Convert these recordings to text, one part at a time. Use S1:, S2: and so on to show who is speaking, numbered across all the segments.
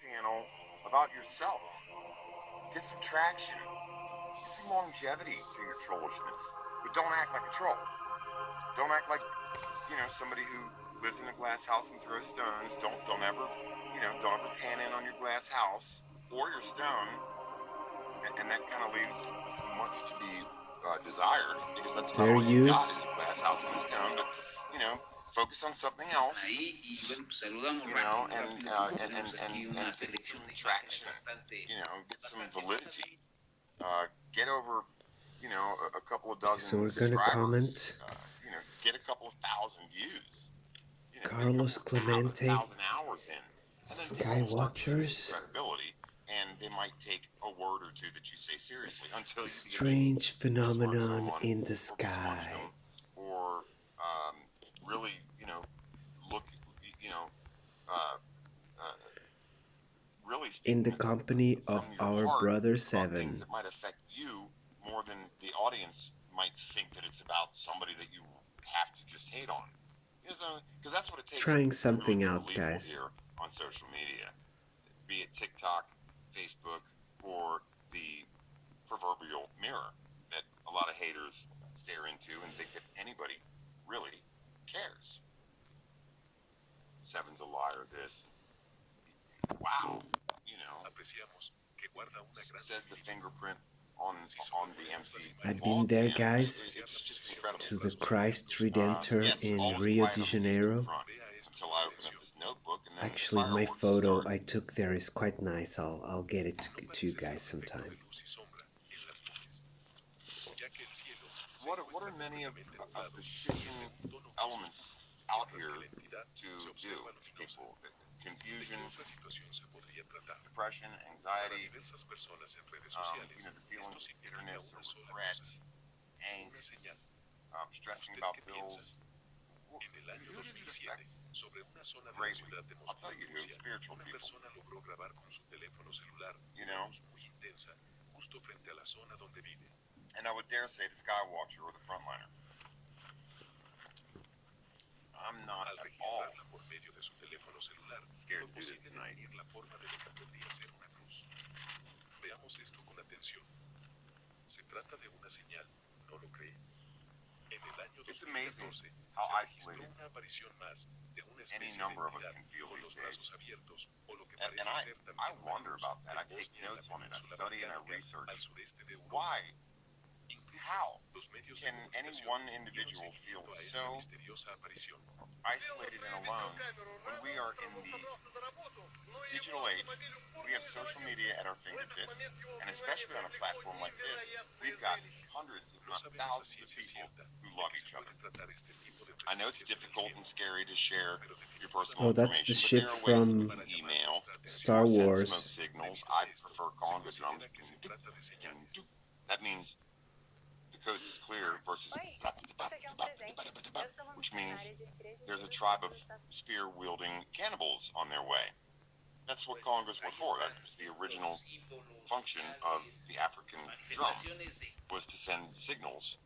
S1: channel about yourself. Get some traction. Get some longevity to your trollishness. But don't act like a troll. Don't act like, somebody who lives in a glass house and throws stones. Don't ever, don't ever pan in on your glass house or your stone. And that kind of leaves much to be desired, because that's about
S2: Fair
S1: all you've got
S2: use.
S1: is a glass house and a stone. But focus on something else. And get some traction. Get some validity. Get over, a couple of dozen
S2: So we're gonna
S1: subscribers.
S2: comment
S1: Get a couple of thousand views. Get a
S2: Carlos
S1: couple of
S2: Clemente,
S1: thousand hours in, and then people will start to see some
S2: skywatchers,
S1: credibility, and they might take a word or two that you say seriously until you
S2: strange
S1: besmirch
S2: phenomenon
S1: someone
S2: in the
S1: or besmirch
S2: sky.
S1: them, or really, look, uh, uh, really speak
S2: In the company
S1: from
S2: of
S1: your
S2: our
S1: heart
S2: brother
S1: about things
S2: Seven.
S1: that might affect you more than the audience might think that it's about somebody that you have to just hate on. Because that's what it takes
S2: Trying
S1: to really
S2: something
S1: be
S2: out,
S1: believable
S2: guys.
S1: here on social media, be it TikTok, Facebook, or the proverbial mirror that a lot of haters stare into and think that anybody really cares. Seven's a liar. This, wow, says the fingerprint on the empty
S2: I've been
S1: log
S2: there,
S1: can.
S2: guys,
S1: It's just incredible.
S2: to the Christ Redentor
S1: Yes,
S2: in
S1: always
S2: Rio
S1: quiet
S2: de
S1: on the people in
S2: Janeiro.
S1: front until I open up this notebook, and then
S2: Actually, my
S1: fireworks
S2: photo
S1: start.
S2: I took there is quite nice. I'll get it to you guys sometime.
S1: What are many of the shifting elements out here to do to people? Confusion, depression, anxiety, the feelings of bitterness or regret, angst, stressing about bills. Who does it affect greatly? I'll tell you who, spiritual people. And I would dare say the skywatcher or the frontliner. I'm not at all scared to do this tonight. It's amazing how isolated any number of us can feel these days. And I wonder about that. I take notes on it. I study and I research. Why? How can any one individual feel so isolated and alone when we are in the digital age? We have social media at our fingertips, and especially on a platform like this, we've got hundreds, if not thousands of people who love each other. I know it's difficult and scary to share your personal
S2: Oh, that's the
S1: information, but there
S2: ship
S1: are ways that you
S2: from
S1: can email
S2: Star
S1: or send smoke
S2: Wars.
S1: signals. I prefer calling the drums. That means the coast is clear versus, which means there's a tribe of spear-wielding cannibals on their way. That's what congas were for. That was the original function of the African drum, was to send signals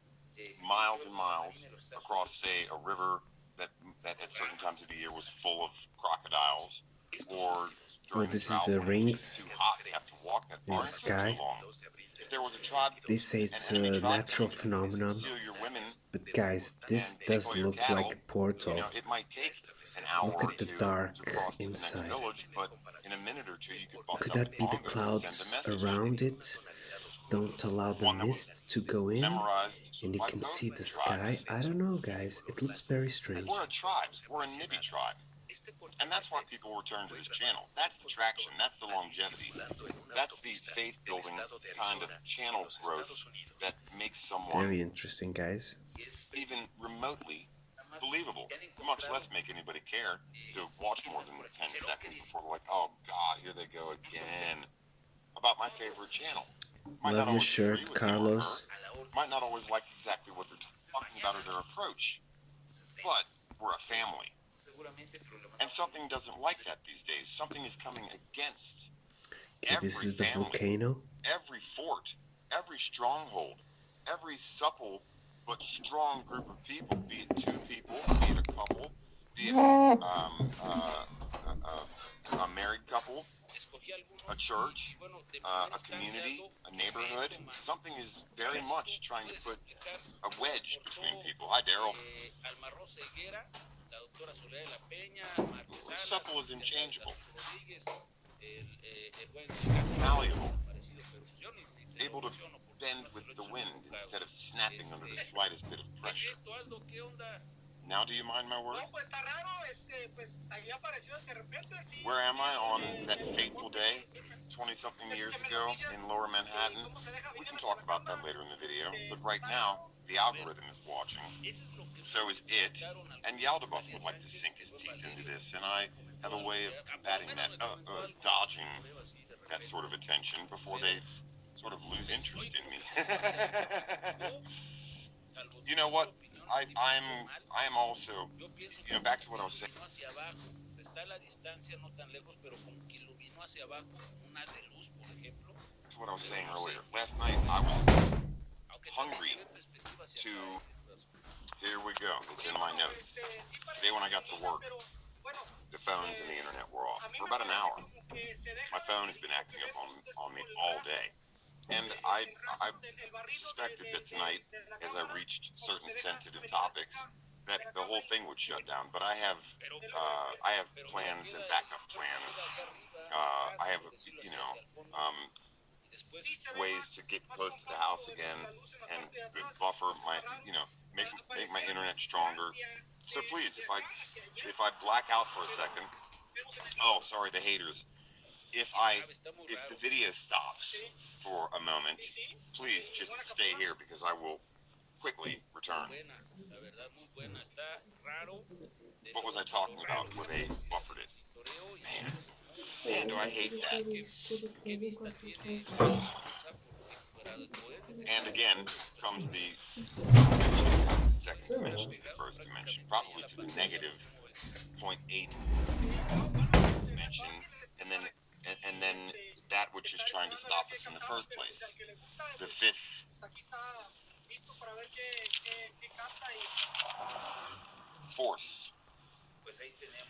S1: miles and miles across, say, a river that at certain times of the year was full of crocodiles, or
S2: Oh,
S1: during the
S2: this is
S1: drought
S2: the
S1: when it's just
S2: rings
S1: too hot to have to walk that
S2: in
S1: far
S2: the
S1: and it took too
S2: sky.
S1: long. If there was a tribe,
S2: They say it's
S1: an enemy
S2: a
S1: tribe
S2: natural
S1: coming
S2: phenomenon,
S1: to steal your women
S2: but guys, this
S1: and take
S2: does
S1: all your
S2: look
S1: cattle,
S2: like a portal.
S1: it might take an hour
S2: Look
S1: or
S2: at the
S1: two
S2: dark
S1: to cross to the next
S2: inside.
S1: village, but in a minute or two you could bust
S2: Could
S1: up
S2: that
S1: the
S2: be the
S1: bongos and send a
S2: clouds
S1: message.
S2: around it? Don't allow the
S1: One that was
S2: mist to go in,
S1: memorized
S2: and you
S1: by
S2: can
S1: both
S2: see the
S1: tribes.
S2: sky. I don't know, guys. It looks very strange.
S1: We're a tribe. We're a Nibby tribe. And that's why people return to this channel. That's the traction. That's the longevity. That's the faith-building kind of channel growth that makes someone
S2: Very interesting, guys.
S1: even remotely believable, much less make anybody care to watch more than 10 seconds before they're like, oh God, here they go again. About my favorite channel. Might not
S2: Love your
S1: always agree
S2: shirt,
S1: with him or her,
S2: Carlos.
S1: might not always like exactly what they're talking about or their approach, but we're a family. And something doesn't like that these days. Something is coming against
S2: Okay,
S1: every
S2: this is the
S1: family,
S2: volcano.
S1: every fort, every stronghold, every supple but strong group of people, be it two people, be it a couple, be it a married couple, a church, a community, a neighborhood. Something is very much trying to put a wedge between people. Hi, Daryl. Supple is inchangeable, malleable, able to bend with the wind instead of snapping under the slightest bit of pressure. Now do you mind my words? Where am I on that fateful day, 20-something years ago in Lower Manhattan? We can talk about that later in the video, but right now, the algorithm is watching. So is it, and Yaldabaoth would like to sink his teeth into this, and I have a way of combating that, dodging that sort of attention before they sort of lose interest in me. You know what? I am also, back to what I was saying. To what I was saying earlier. Last night I was hungry to. Here we go. It's in my notes. Today when I got to work, the phones and the internet were off for about an hour. My phone has been acting up on me all day. And I suspected that tonight, as I reached certain sensitive topics, that the whole thing would shut down. But I have plans and backup plans. I have, ways to get close to the house again and buffer my, make my internet stronger. So please, if I black out for a second, oh, sorry, the haters. If the video stops for a moment, please just stay here because I will quickly return. What was I talking about where they buffered it? Man, do I hate that. And again comes the second dimension to the first dimension, probably to the negative 0.8 dimension, and then that which is trying to stop us in the first place. The fifth force.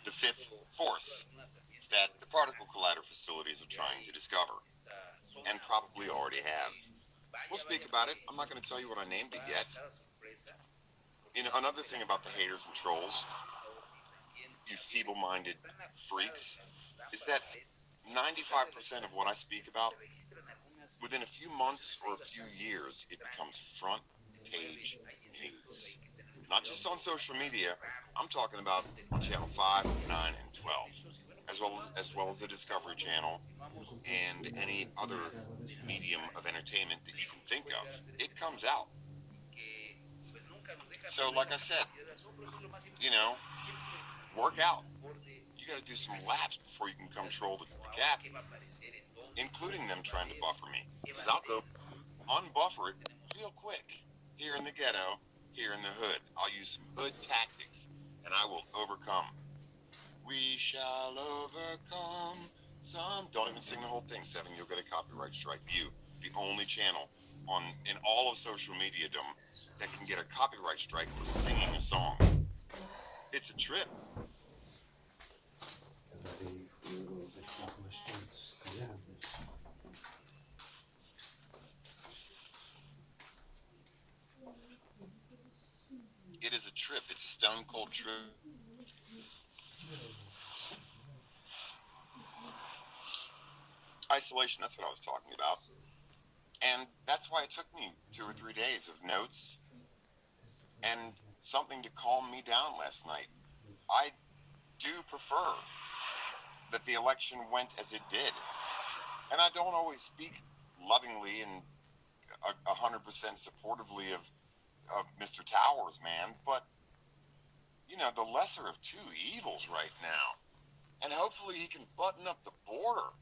S1: The fifth force that the particle collider facilities are trying to discover, and probably already have. We'll speak about it. I'm not going to tell you what I named it yet. Another thing about the haters and trolls, you feeble-minded freaks, is that 95% of what I speak about, within a few months or a few years, it becomes front page news. Not just on social media. I'm talking about on channel 5, 9, and 12, as well as the Discovery Channel and any other medium of entertainment that you can think of. It comes out. So, like I said, work out. You got to do some laps before you can control the cap, including them trying to buffer me. Because I'll go unbuffer it real quick. Here in the ghetto, here in the hood. I'll use some hood tactics, and I will overcome. We shall overcome some. Don't even sing the whole thing, Seven. You'll get a copyright strike. You, the only channel in all of social mediadom that can get a copyright strike for singing a song. It's a trip. It is a trip. It's a stone cold trip. Isolation, that's what I was talking about. And that's why it took me 2 or 3 days of notes and something to calm me down last night. I do prefer that the election went as it did. And I don't always speak lovingly and 100% supportively of Mr. Towers, man, but, the lesser of two evils right now. And hopefully he can button up the border.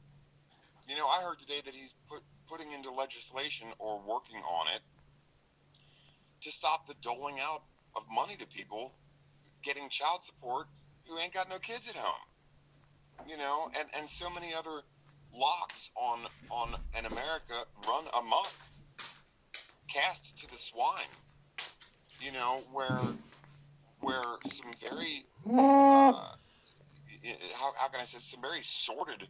S1: I heard today that he's putting into legislation or working on it to stop the doling out of money to people getting child support who ain't got no kids at home. And so many other locks on an America run amok, cast to the swine. Where some very how can I say, some very sordid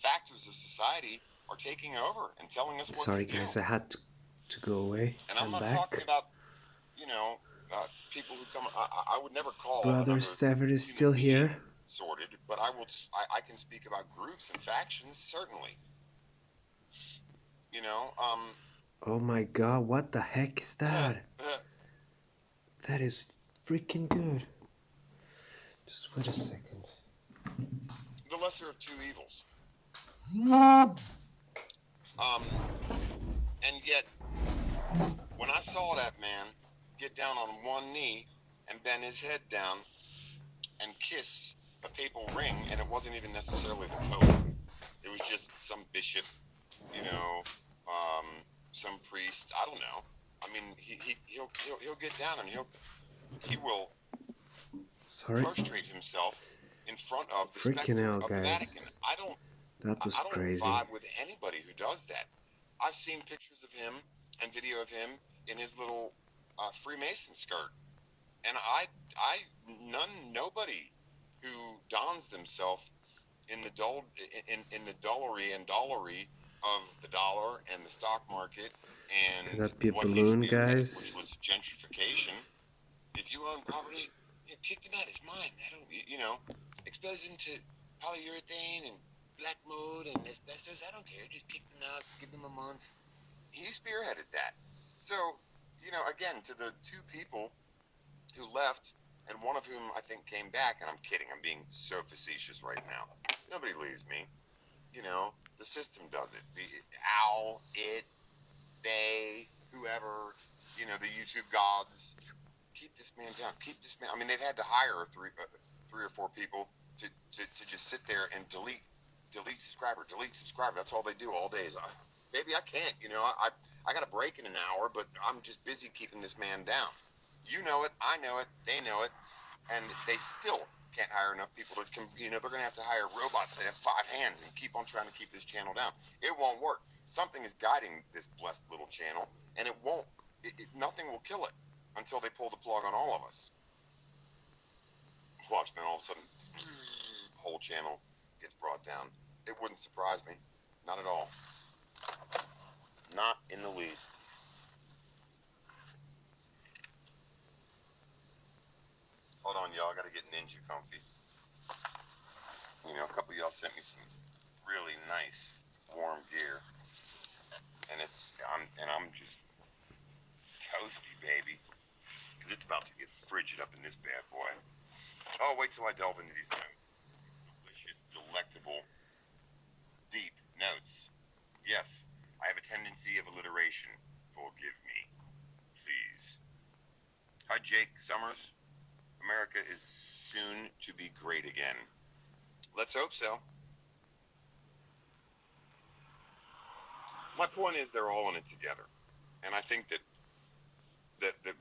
S1: factors of society are taking over and telling us what
S2: Sorry,
S1: to do.
S2: guys, I had to go away.
S1: And I'm not talking about, you know, people who come. I would never call
S2: Brother Stafford is still here.
S1: Sordid, but I can speak about groups and factions, certainly. You know,
S2: Oh my god, what the heck is that? That is freaking good. Just wait a second.
S1: The lesser of two evils. And yet, when I saw that man get down on one knee and bend his head down and kiss a papal ring, and it wasn't even necessarily the Pope. It was just some bishop, you know, some priest. I don't know. I mean, he'll get down and he will prostrate himself in front of the specter of the Vatican.
S2: That was crazy.
S1: Vibe with anybody who does that. I've seen pictures of him and video of him in his little Freemason skirt, and nobody who dons themselves in the dollary of the dollar and the stock market and
S2: Could that be a
S1: what
S2: balloon,
S1: he
S2: guys?
S1: which was gentrification. If you own property, kick them out. It's mine. I don't, expose them to polyurethane and black mold and asbestos. I don't care. Just kick them out. Give them a month. He spearheaded that. So, again, to the two people who left, and one of whom I think came back, and I'm kidding. I'm being so facetious right now. Nobody leaves me. The system does it. The owl, it, they, whoever, the YouTube gods. Keep this man down. Keep this man. I mean, they've had to hire three or four people to just sit there and delete subscriber. That's all they do all day. Baby, I can't. I got a break in an hour, but I'm just busy keeping this man down. You know it. I know it. They know it, and they still can't hire enough people to. They're going to have to hire robots that have 5 hands and keep on trying to keep this channel down. It won't work. Something is guiding this blessed little channel, and it won't. Nothing will kill it until they pull the plug on all of us. Watch, then all of a sudden, the whole channel gets brought down. It wouldn't surprise me. Not at all. Not in the least. Hold on, y'all. I gotta get ninja comfy. A couple of y'all sent me some really nice warm gear, and I'm just toasty, baby, because it's about to get frigid up in this bad boy. Oh, wait till I delve into these notes. Delicious, delectable, deep notes. Yes, I have a tendency of alliteration. Forgive me, please. Hi, Jake Summers. America is soon to be great again. Let's hope so. My point is they're all in it together. And I think that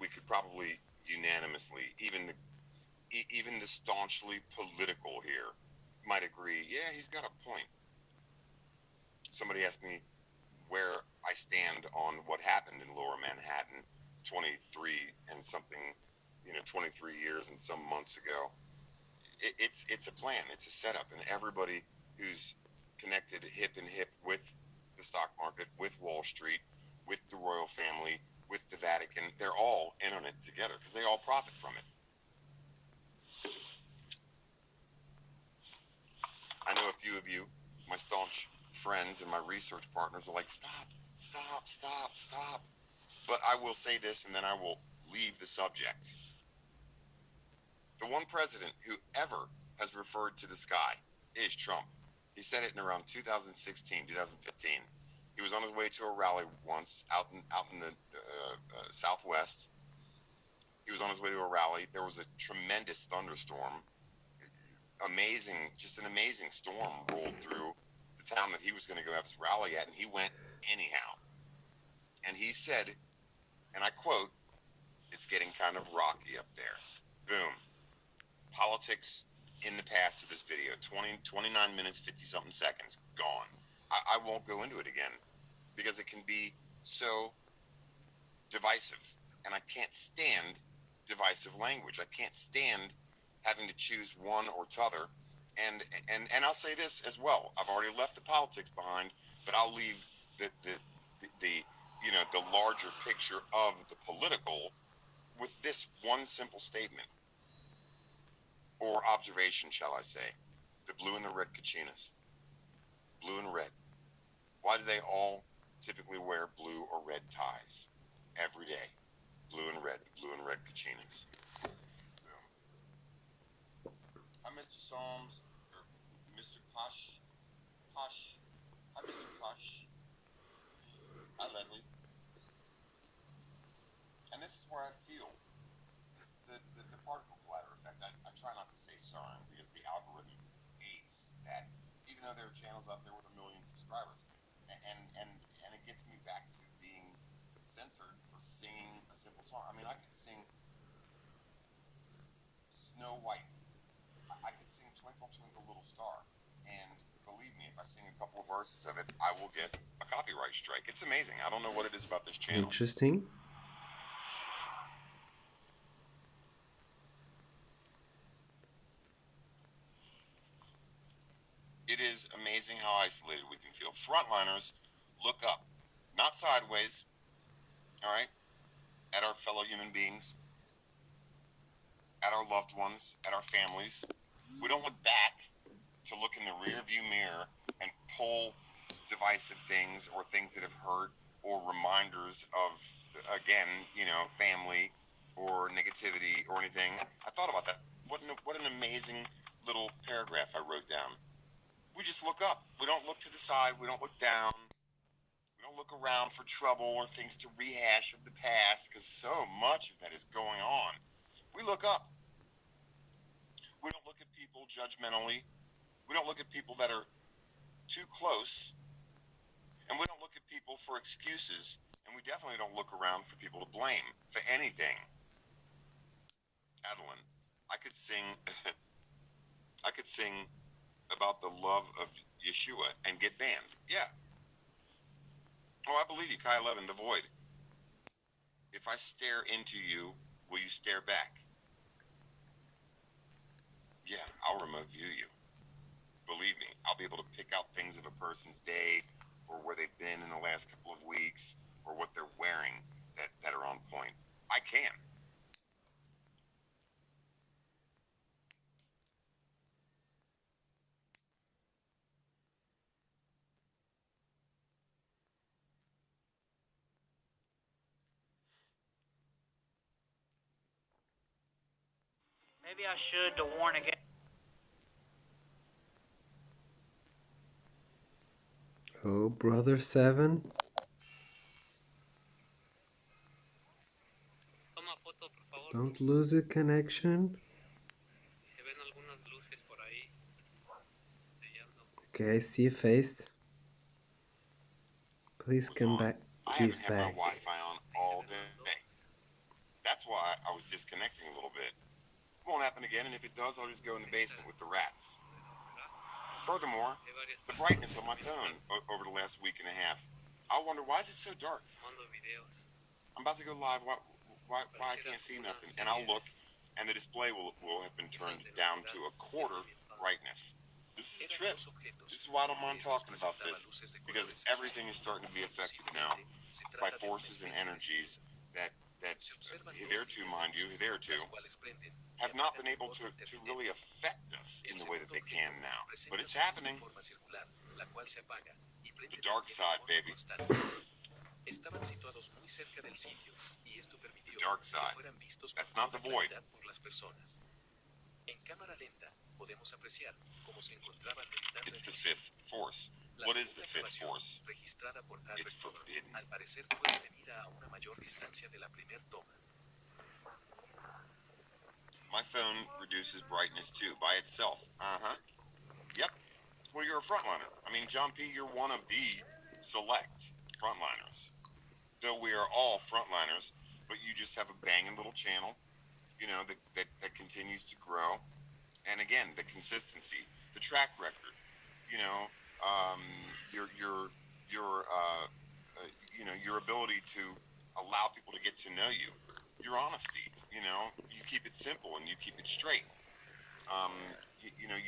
S1: we could probably unanimously, even the staunchly political here might agree, yeah, he's got a point. Somebody asked me where I stand on what happened in Lower Manhattan 23 and something, 23 years and some months ago. It's a plan. It's a setup. And everybody who's connected hip and hip with the stock market, with Wall Street, with the royal family, with the Vatican, they're all in on it together because they all profit from it. I know a few of you, my staunch friends and my research partners, are like, stop. But I will say this, and then I will leave the subject. The one president who ever has referred to the sky is Trump. He said it in around 2016, 2015. He was on his way to a rally once out in the Southwest. He was on his way to a rally. There was a tremendous thunderstorm. Just an amazing storm rolled through the town that he was going to go have his rally at, and he went anyhow. And he said, and I quote, "It's getting kind of rocky up there." Boom. Politics in the past of this video, 29 minutes, 50-something seconds, gone. I won't go into it again because it can be so divisive, and I can't stand divisive language. I can't stand having to choose one or t'other, And I'll say this as well. I've already left the politics behind, but I'll leave the you know, the larger picture of the political with this one simple statement or observation, shall I say. The blue and the red Kachinas. Blue and red. Why do they all typically wear blue or red ties every day? Blue and red. The blue and red Kachinas. Hi, Mr. Solms, or Mr. Posh. Posh. Hi, Mr. Posh. Hi, Leslie. And this is where I feel this, the particle collider effect. I try not to say sorry because the algorithm hates that, even though there are channels out there with 1 million subscribers. And it gets me back to being censored for singing a simple song. I mean, I could sing Snow White. I could sing Twinkle Twinkle Little Star, and believe me, if I sing a couple of verses of it, I will get a copyright strike. It's amazing. I don't know what it is about this channel.
S2: Interesting.
S1: It is amazing how isolated we can feel. Frontliners, look up, not sideways, all right, at our fellow human beings, at our loved ones, at our families. We don't look back to look in the rear view mirror and pull divisive things or things that have hurt or reminders of, again, you know, family or negativity or anything. I thought about that. What an amazing little paragraph I wrote down. We just look up. We don't look to the side. We don't look down. We don't look around for trouble or things to rehash of the past, because so much of that is going on. We look up. We don't look at people judgmentally. We don't look at people that are too close. And we don't look at people for excuses. And we definitely don't look around for people to blame for anything. Adeline, I could sing about the love of Yeshua and get banned. Yeah. Oh, I believe you, Kai 11, the void. If I stare into you, will you stare back? Yeah, I'll remote view you. Believe me, I'll be able to pick out things of a person's day or where they've been in the last couple of weeks or what they're wearing that are on point. I can.
S3: Maybe I should to warn again.
S2: Oh, brother 7.
S3: Toma foto, por favor.
S2: Don't lose the connection.
S3: Se ven algunas luces por ahí.
S2: Okay, I see a face. Please come back. He's
S1: I haven't had
S2: back.
S1: my Wi-Fi on all day. That's why I was disconnecting a little bit. It won't happen again, and if it does, I'll just go in the basement with the rats. Furthermore, the brightness on my phone over the last week and a half. I wonder, why is it so dark? I'm about to go live. Why I can't see nothing? And I'll look, and the display will have been turned down to a quarter brightness. This is a trip. This is why I don't mind talking about this, because everything is starting to be affected now by forces and energies that hitherto, mind you, have not been able to really affect us in the way that they can now. But it's happening. The dark side, baby.
S3: Estaban situados muy cerca del sitio y esto permitió
S1: The dark side.
S3: que fueran vistos
S1: That's
S3: con
S1: not the void.
S3: claridad por las personas. En cámara lenta podemos apreciar cómo se encontraban meditando
S1: It's
S3: en
S1: the
S3: el cielo.
S1: fifth force.
S3: La
S1: What is the
S3: segunda
S1: fifth
S3: grabación,
S1: force?
S3: registrada por tal
S1: It's
S3: rector,
S1: forbidden.
S3: al parecer fue detenida a una mayor distancia de la primer toma.
S1: My phone reduces brightness too, by itself. Yep. Well, you're a frontliner. I mean, John P., you're one of the select frontliners. Though we are all frontliners, but you just have a banging little channel, you know, that continues to grow. And again, the consistency, the track record, you know, your ability to allow people to get to know you, your honesty, you know, you keep it simple and you keep it straight.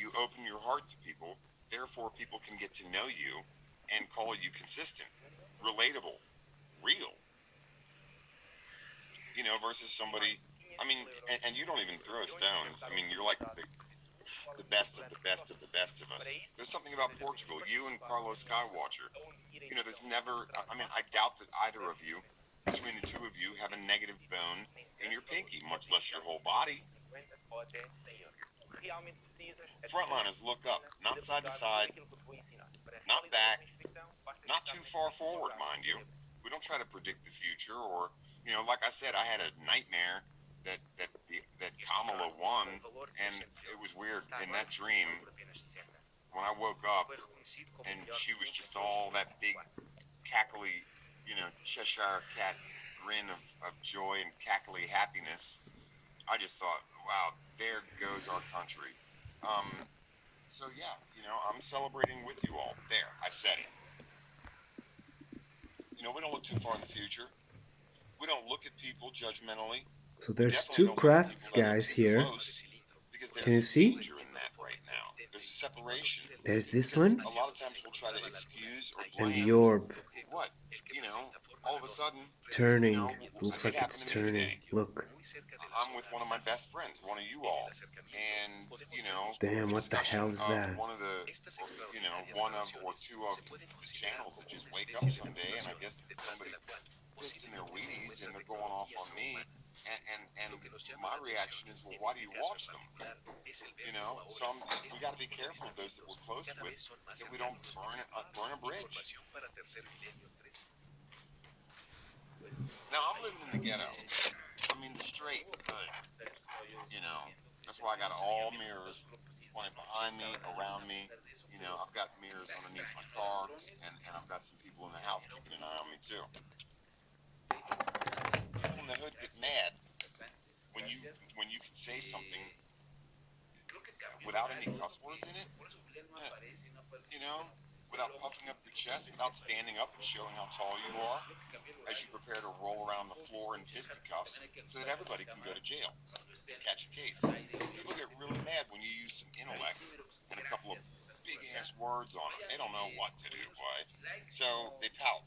S1: You open your heart to people, therefore people can get to know you and call you consistent, relatable, real. Versus somebody. I mean, and you don't even throw stones. I mean, you're like the best of the best of the best of us. There's something about Portugal. You and Carlos Skywatcher. There's never. I mean, I doubt that either of you, between the two of you, have a negative bone in your pinky, much less your whole body. Frontliners look up, not side to side, not back, not too far forward, mind you. We don't try to predict the future, or like I said, I had a nightmare that Kamala won, and it was weird in that dream. When I woke up, and she was just all that big, cackly, Cheshire cat grin of joy and cackly happiness. I just thought, wow, there goes our country. So yeah, I'm celebrating with you all. There, I said it. We don't look too far in the future. We don't look at people judgmentally.
S2: So there's two crafts guys here. Can you see?
S1: Right now. There's a separation.
S2: There's this one.
S1: A lot of times we'll try to excuse or blame.
S2: And the orb.
S1: What? All of a sudden.
S2: Turning. Looks like it's turning. Look.
S1: I'm with one of my best friends, one of you all. And,
S2: Damn, what the hell is that?
S1: One of the, one of or two of the channels that just wake up someday, and I guess somebody pissed in their Wheaties and they're going off on me. And my reaction is, well, why do you watch them? So we got to be careful of those that we're close with, that we don't burn a bridge. Now, I'm living in the ghetto. I mean, straight good. That's why I got all mirrors pointing behind me, around me. I've got mirrors underneath my car, and I've got some people in the house keeping an eye on me, too. People in the hood get mad when you can say something without any cuss words in it, without puffing up your chest, without standing up and showing how tall you are, as you prepare to roll around the floor in fisticuffs so that everybody can go to jail, catch a case. People get really mad when you use some intellect and a couple of big-ass words on it. They don't know what to do, boy. So they pout.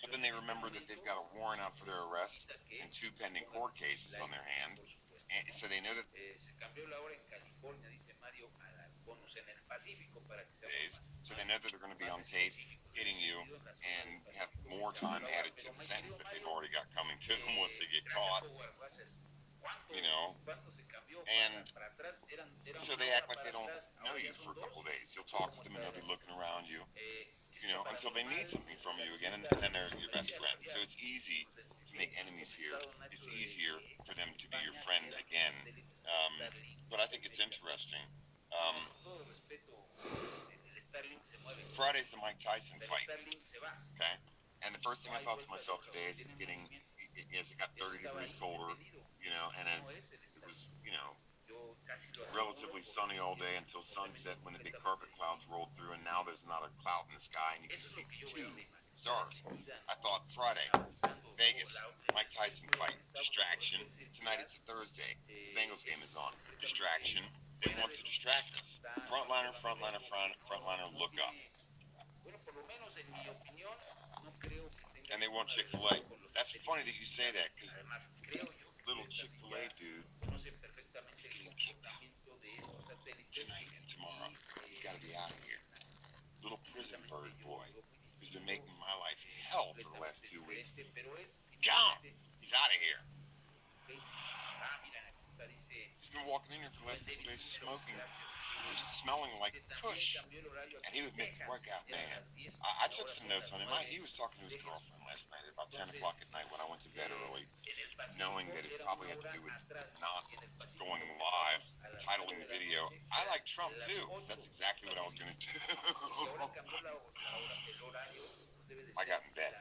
S1: But then they remember that they've got a warrant out for their arrest and 2 pending court cases on their hand. And so they know that they're going to be on tape hitting you and have more time added to the sentence that they've already got coming to them once they get caught. And so they act like they don't know you for a couple of days. You'll talk to them and they'll be looking around you, until they need something from you again, and then they're your best friend. So it's easy to make enemies here. It's easier for them to be your friend again. But I think it's interesting. Friday's the Mike Tyson fight. Okay? And the first thing I thought to myself today is it got 30 degrees colder, and as it was, relatively sunny all day until sunset when the big carpet clouds rolled through, and now there's not a cloud in the sky and you can see 2 stars. I thought Friday, Vegas, Mike Tyson fight, distraction. Tonight it's a Thursday. Bengals game is on. Distraction. They want to distract us. Frontliner, look up. And they want Chick-fil-A. That's funny that you say that, because little Chick-fil-A dude tonight and tomorrow, he's got to be out of here. Little prison bird boy who's been making my life hell for the last 2 weeks. Gone! He's out of here. He's been walking in here for the last couple days smoking. He's smelling like kush. And he was making workout, man. I took some notes on him. He was talking to his girlfriend last night at about 10 o'clock at night when I went to bed early, knowing that it probably had to do with not going live, titling the video. I like Trump, too. That's exactly what I was going to do. I got in bed.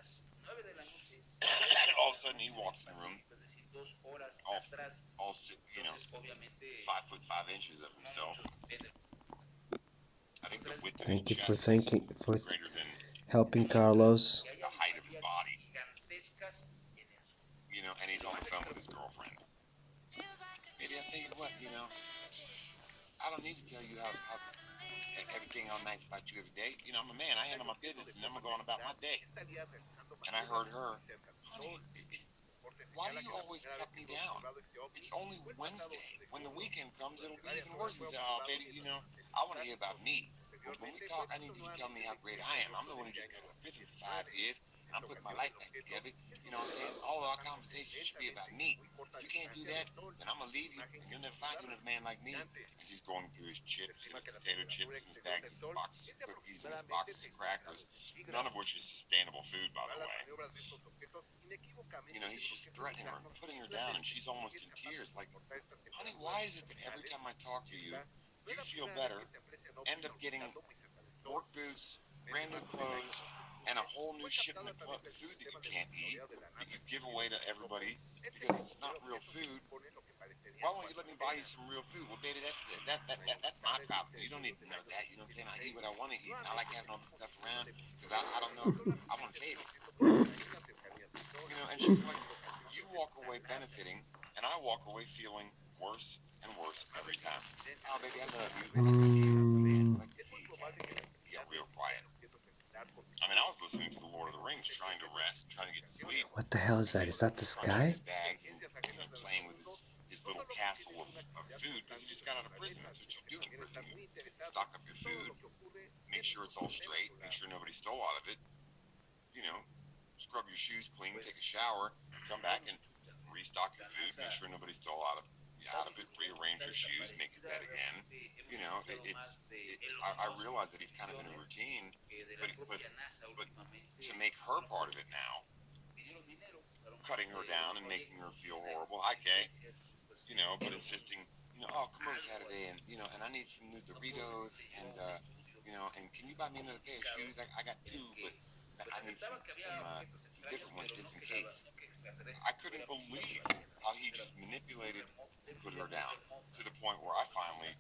S1: All of a sudden, he walks in the room, all 5'5" of himself. I think the width of
S2: Thank you
S1: his
S2: for
S1: chest
S2: for
S1: is greater than
S2: helping Carlos.
S1: the height of his body. And he's on the phone with his girlfriend. Maybe I tell you what, don't need to tell you how everything all nice about you every day. You know, I'm a man. I handle my business, and I'm going about my day. And I heard her, honey, why do you always cut me down? It's only Wednesday. When the weekend comes, it'll be even worse. And say, oh, baby, you know, I want to hear about me. When we talk, I need you to tell me how great I am. I'm the one who just got a business for 5 years, and I'm putting my life back together. You know what I'm saying? All our conversations should be about me. If you can't do that, then I'm going to leave you, and you'll never find you another man like me. As he's going through his chips, and his potato chips, and his bags of boxes of cookies, and his boxes of crackers, none of which is sustainable food, by the way. You know, he's just threatening her, putting her down, and she's almost in tears. Like, honey, why is it that every time I talk to you, you feel better, end up getting work boots, brand new clothes, and a whole new shipment of food that you can't eat, that you give away to everybody because it's not real food? Why won't you let me buy you some real food? Well, baby, that's my problem. You don't need to know that. You know what I'm saying? I eat what I want to eat, and I like having all this stuff around because I don't know. I want to save it. You know, and she's like, you walk away benefiting, and I walk away feeling worse and worse every time. Oh, baby, I love you. Yeah, real quiet. I mean, I was listening to the Lord of the Rings, trying to rest, trying to get to sleep.
S2: What the hell is that? Is that the sky?
S1: Bag and, you know, playing with his little castle of food because he just got out of prison. That's what you do in prison. You stock up your food, make sure it's all straight, make sure nobody stole out of it. You know, scrub your shoes clean, take a shower, come back and restock your food, make sure nobody stole out of it, rearrange your shoes, make your bed again. You know, I realize that he's kind of in a routine, but to make her part of it now, cutting her down and making her feel horrible. Hi, Kay. You know, but insisting, you know, oh, come over Saturday, and you know, and I need some new Doritos, and you know, and can you buy me another pair of shoes? I got 2, but I need some different ones just in case. I couldn't believe how he just manipulated and put her down to the point where I finally.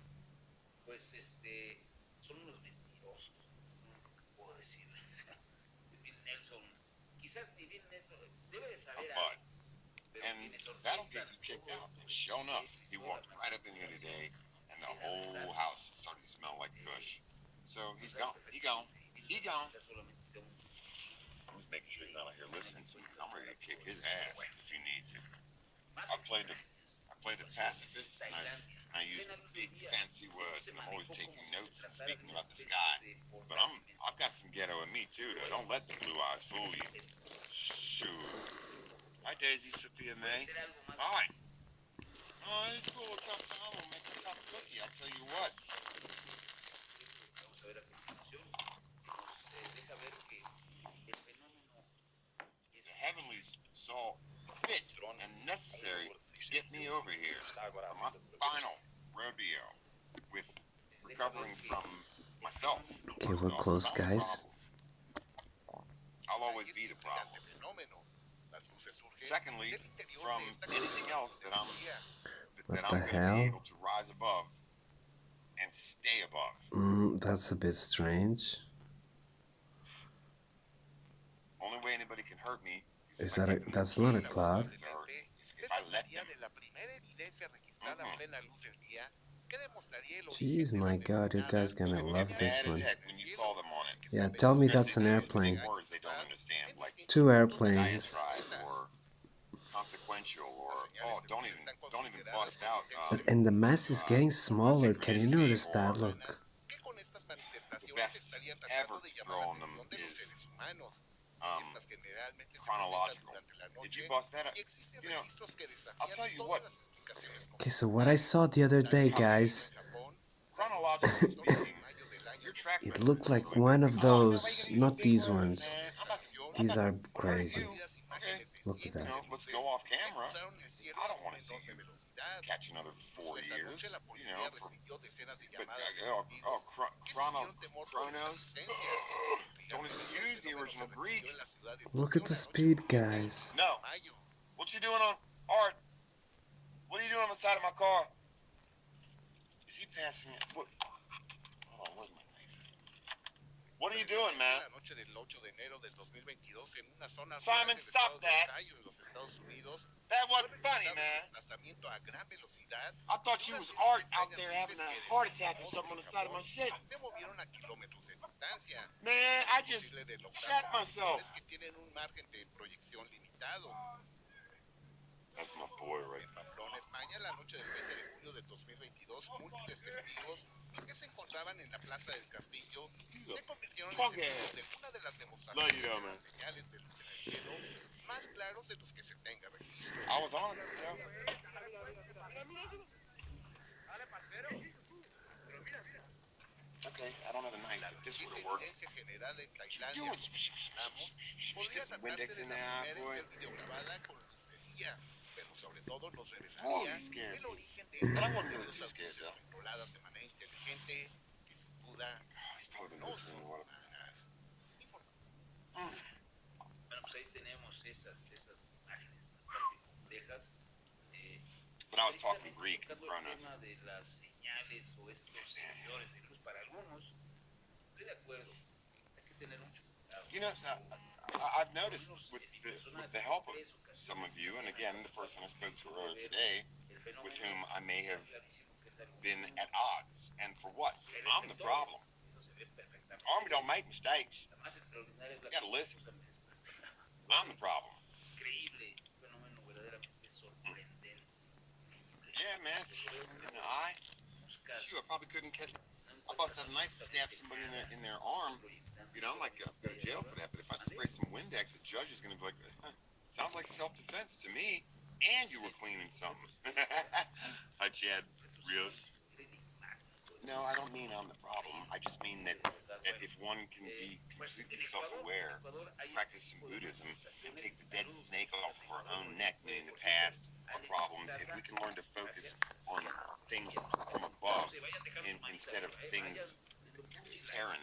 S1: And that'll get you kicked out. And sure enough, he walked right up in here today, and the whole house started to smell like Kush. So he's gone. He gone. He gone. I'm just making sure he's not out here listening to me. I'm ready to kick his ass if he needs it. I played the pacifist, and I use big fancy words, and I'm always taking notes and speaking about the sky. But I've got some ghetto in me too. Though. Don't let the blue eyes fool you. Sure. Hi, Daisy, Sophia May. Hi. Oh, it's cool. Tough time. We'll make a tough cookie. I'll tell you what. The heavenlies saw fit and necessary to get me over here for my final rodeo with recovering from myself.
S2: Okay, we're close, guys.
S1: I'll always be the problem. Secondly, from anything else that I'm going to be able to rise above and stay above.
S2: That's a bit strange.
S1: Only way anybody can hurt me
S2: is that that's not a cloud.
S1: If I let them.
S2: Jeez, my God, you guys gonna love this one.
S1: When you call them on it.
S2: Yeah, tell me that's an airplane.
S1: Words they don't understand, like
S2: 2 airplanes.
S1: or consequential, or don't even bust out.
S2: And the mass is getting smaller. Can you notice that? Look.
S1: The best ever throw on them is chronological. Did you bust that up? You know, I'll tell you what.
S2: Okay, so what I saw the other day, guys, it looked like one of those, not these ones. These are crazy. Look at that.
S1: Let's go off camera. I don't want to see you catch another 4 years. You know, chronos. Don't even use the original Greek.
S2: Look at the speed, guys.
S1: No. What you doing on Art? What are you doing on the side of my car? Is he passing it? What? Hold on, where's my knife? What are you doing, man?
S4: La noche del 8 de enero del 2022 en una zona
S1: Simon,
S4: rural del
S1: stop
S4: estado de
S1: that.
S4: Ohio, en los Estados Unidos.
S1: That wasn't funny,
S4: Un
S1: man.
S4: desplazamiento a gran velocidad.
S1: I thought you was Art out there having a heart attack or something on the side of my shit.
S4: Se movieron a kilómetros de distancia.
S1: Man, I just shot myself.
S4: Es que tienen un margen de proyección limitado.
S1: That's my boy right
S4: En Pamplona, España, la noche del 20 de junio del 2022, múltiples testigos que se encontraban en la plaza del castillo se convirtieron en testigos de una de las demostraciones de las señales de luz en el cielo más claros de los que se tenga registro.
S1: I was on. Okay, I don't have a knife.
S4: La
S1: This would
S4: reciente
S1: have worked.
S4: evidencia generada en Tailandia, podría tratarse de la primera en ser videograbada con luz de día, pero sobre todo nos revelaría el origen de estas misteriosas luces controladas de manera inteligente que sin duda no son humanas.
S3: Bueno, pues ahí tenemos esas imágenes bastante complejas.
S1: But I was talking Greek in
S3: El
S1: front of
S3: tema de las señales o estos sensores de luz para algunos, estoy de acuerdo, hay que tener mucho cuidado.
S1: You know, I've noticed with the help of some of you, and again, the person I spoke to earlier today, with whom I may have been at odds. And for what? I'm the problem. Army don't make mistakes. You gotta listen. I'm the problem.
S3: Increíble, un fenómeno verdaderamente sorprendente.
S1: Yeah, man. In the eye. Shoot, I probably couldn't catch. I bust out a knife to stab somebody in their arm. You know, I'm like, I'll go to jail for that. But if I spray some Windex, the judge is going to be like, sounds like self-defense to me. And you were cleaning something. Hi, Chad. Rios. No, I don't mean I'm the problem. I just mean that if one can be completely self-aware, practice some Buddhism, and take the dead snake off of our own neck, meaning the past, our problems, if we can learn to focus on things from above instead of things Terran,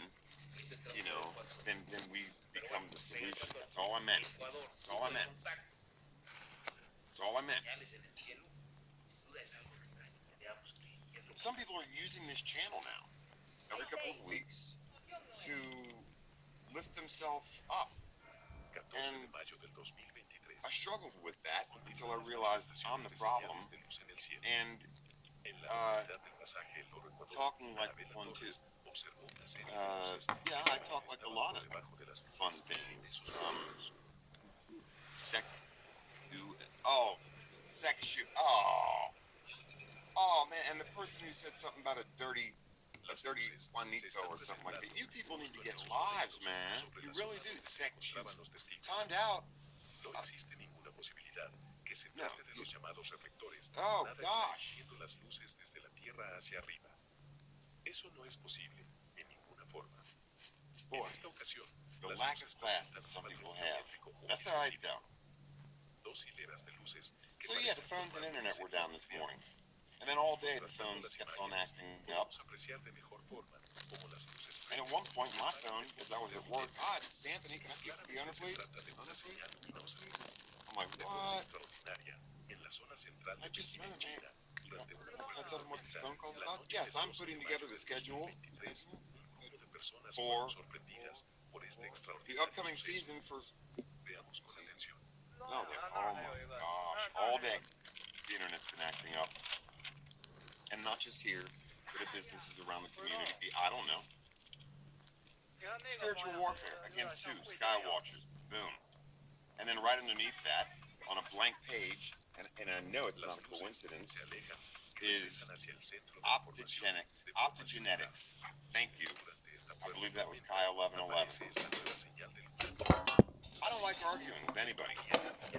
S1: you know, then we become the solution. That's all I meant. That's all I meant. That's all I meant. Some people are using this channel now, every couple of weeks, to lift themselves up. And I struggled with that until I realized I'm the problem. And talking like one too. Yeah, I talk like a lot of fun things. Oh man, and the person who said something about a dirty Juanito or something like that. You people need to get lives, man. You really do. Sex shoe. Find out.
S3: No existe ninguna posibilidad que se trate de los llamados reflectores.
S1: Oh,
S3: Nada está
S1: gosh.
S3: emitiendo las luces desde la Tierra hacia arriba. Eso no es posible en ninguna forma.
S1: Boy,
S3: En esta ocasión,
S1: the
S3: las
S1: lack of
S3: luces
S1: class
S3: presentan
S1: that some
S3: un
S1: people
S3: patrón
S1: have.
S3: geométrico muy
S1: That's alright
S3: específico.
S1: though.
S3: Dos hileras de luces que
S1: So yeah, the
S3: parecen
S1: phones and
S3: formar
S1: internet
S3: una
S1: were down this
S3: serie
S1: morning. And then all day the
S3: Contrastando
S1: phones
S3: las
S1: kept on
S3: imágenes,
S1: acting up.
S3: podemos apreciar de mejor forma cómo las luces
S1: And at one point my phone, as I was at work, this is Anthony, can I speak to the owner, please?
S3: trata de una señal inusual.
S1: I'm like,
S3: De forma
S1: what?
S3: extraordinaria, en la zona central
S1: I
S3: de
S1: just
S3: Pekin,
S1: met him,
S3: China, durante una
S1: Can I tell them what this phone call's
S3: la
S1: about?
S3: noche
S1: Yes,
S3: del
S1: I'm
S3: 12
S1: putting
S3: de
S1: together
S3: mayo
S1: the
S3: de
S1: schedule
S3: 2023, un grupo de personas
S1: for
S3: fueron sorprendidas por este
S1: the
S3: extraordinario
S1: upcoming
S3: suceso.
S1: season for...
S3: Veamos con atención.
S1: Oh my gosh, all day the internet's been acting up. And not just here, but at businesses around the community. I don't know. Spiritual warfare against who? Skywatchers. Boom. And then right underneath that, on a blank page, and I know it's
S3: Las
S1: not a
S3: luces
S1: coincidence,
S3: se alejan,
S1: is
S3: regresan hacia el centro de información de forma singular.
S1: optogenetics. Thank you.
S3: Durante esta
S1: I believe
S3: prueba
S1: that was Kai 1111.
S3: aparece esta nueva señal de luz.
S1: I don't like arguing with anybody,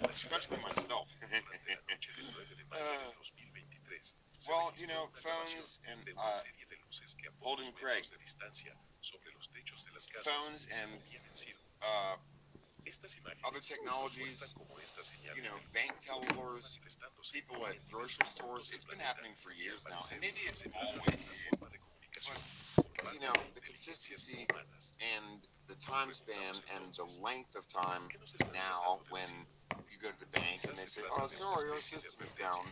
S1: especially myself.
S3: Durante la noche del 9 de mayo del 2023, se
S1: well,
S3: registró
S1: you know,
S3: una grabación
S1: phones and
S3: de una serie de luces que a pocos
S1: Spaulding Craig.
S3: metros de distancia sobre los techos de las casas
S1: Phones
S3: se
S1: and
S3: movían en círculos.
S1: other
S3: Estas imágenes
S1: technologies,
S3: nos muestran cómo estas señales
S1: you know,
S3: de luz
S1: bank tellers,
S3: manifestándose
S1: people at
S3: en
S1: grocery
S3: diversos
S1: stores.
S3: puntos del
S1: It's been
S3: planeta
S1: happening for
S3: y, al
S1: years now,
S3: parecer,
S1: and maybe it's
S3: se trata de
S1: always
S3: una
S1: been.
S3: forma de comunicación
S1: But,
S3: por parte
S1: you know,
S3: de
S1: the
S3: inteligencias
S1: consistency
S3: humanas.
S1: and the time span and the length of time
S3: ¿Qué nos están
S1: now
S3: tratando de
S1: when
S3: decir?
S1: you go to the bank and they
S3: Quizás se
S1: say,
S3: trata
S1: oh,
S3: de una
S1: sorry, our
S3: especie de
S1: system is
S3: advertencia.
S1: down,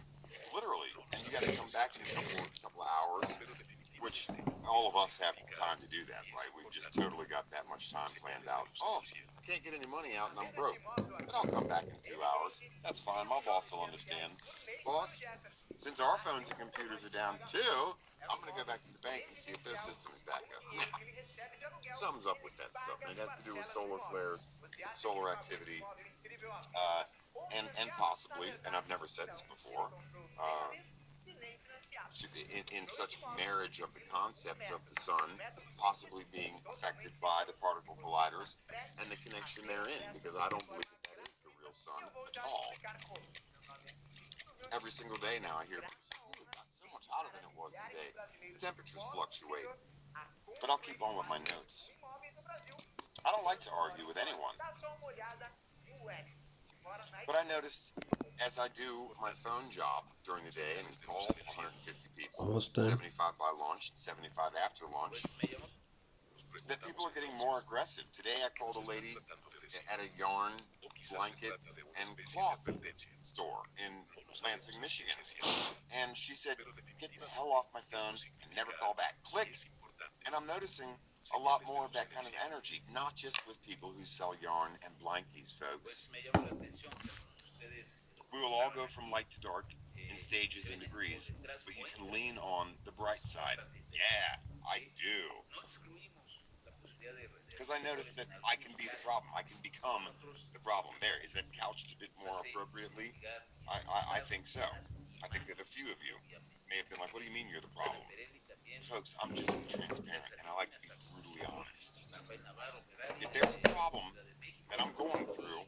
S1: literally,
S3: No
S1: and
S3: lo
S1: you got to come
S3: sabemos
S1: back in
S3: a
S1: a couple of hours,
S3: pero
S1: which
S3: definitivamente
S1: all of us have time to do that, right? We've just totally got that much time planned out. Oh, can't get any money out and I'm broke. But I'll come back in 2 hours. That's fine. My boss will understand. Boss, since our phones and computers are down too, I'm going to go back to the bank and see if their system is back up. Something's up with that stuff. And it has to do with solar flares, solar activity, and possibly, and I've never said this before, in such marriage of the concepts of the sun possibly being affected by the particle colliders and the connection therein, because I don't believe that is the real sun at all. Every single day now I hear people say, oh, it got so much hotter than it was today. The temperatures fluctuate. But I'll keep on with my notes. I don't like to argue with anyone. But I noticed, as I do my phone job during the day and call 150 people,
S2: Almost done.
S1: 75 by launch, 75 after launch, that people are getting more aggressive. Today I called a lady at a yarn, blanket, and cloth store in Lansing, Michigan. And she said, get the hell off my phone and never call back. Click. And I'm noticing a lot more of that kind of energy, not just with people who sell yarn and blankies, folks. We will all go from light to dark in stages and degrees, but you can lean on the bright side. Yeah, I do. Because I notice that I can be the problem. I can become the problem. There, is that couched a bit more appropriately? I think so. I think that a few of you may have been like, what do you mean you're the problem? Folks, I'm just transparent, and I like to be brutally honest. If there's a problem that I'm going through,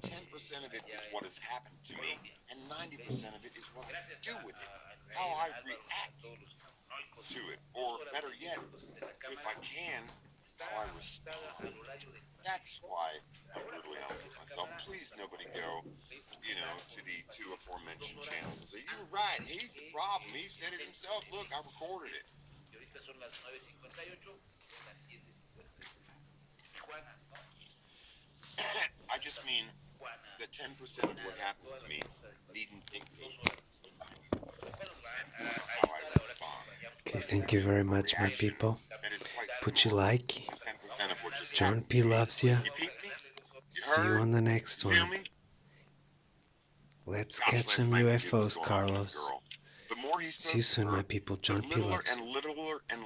S1: 10% of it is what has happened to me, and 90% of it is what I do with it, how I react to it, or better yet, if I can, how I respond. That's why I'm brutally honest with myself. Please, nobody go, to the two aforementioned channels and say, you're right, he's the problem, he said it himself, look, I recorded it. I just mean that 10% of what happens to me needn't dictate how I respond.
S2: Okay, thank you very much, my people. Put your like.
S1: 10% of what just
S2: John P loves you.
S1: You peeped me?
S2: See you on the next
S1: Feel
S2: one.
S1: me?
S2: Let's
S1: Gosh,
S2: catch
S1: last
S2: some
S1: night the dude was
S2: UFOs,
S1: going on to this
S2: Carlos.
S1: girl. The more he spoke
S2: See you
S1: to
S2: soon,
S1: her,
S2: my people. John
S1: the
S2: P
S1: littler
S2: loves you.
S1: and littler and